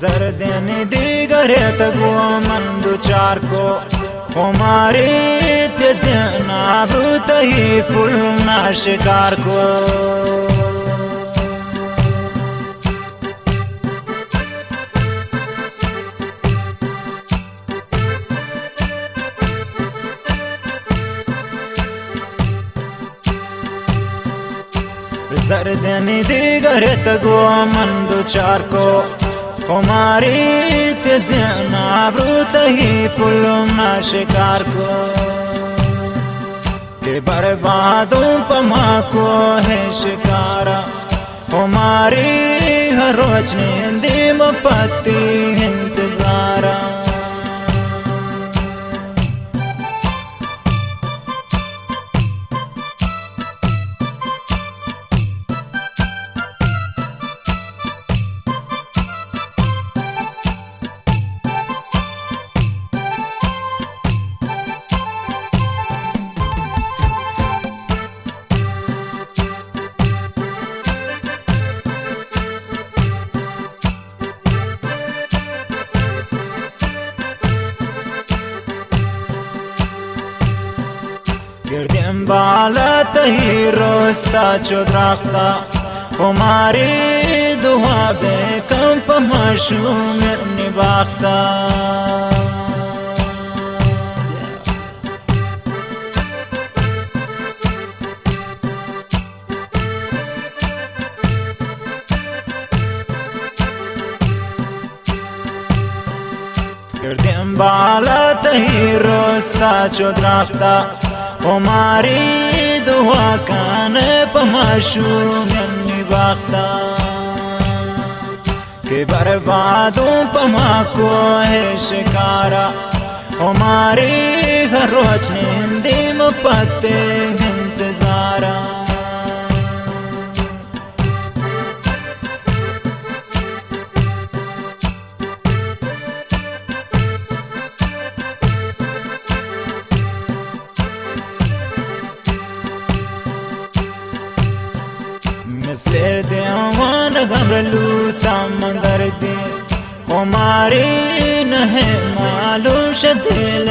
जरदेन दिगरे तगो मन दो चार को हमारे तेजना बुतही फुलना शिकार को जरदेन दिगरे तगो मन दो चार को हमारी तेजना बुतही फुलना शिकार को के बर्बादों पमा को है शिकारा हमारी हर रोज नींदी मपत्ती इंतजारा गिरदम बालत ही रोस्ता चुद्राफ्ता हमारी दुआ बे कंप मशूमिर निभाता गिरदम बालत ही रोस्ता चुद्राफ्ता हमारी दुआ कान पमाशूम निभाता के बर्बादों पमा को है शिकारा हमारी हर रोज नींदी मपत्ते इंतजारा मिसले देवान घबरलू तमंदर दे हमारी न है मालूम दिल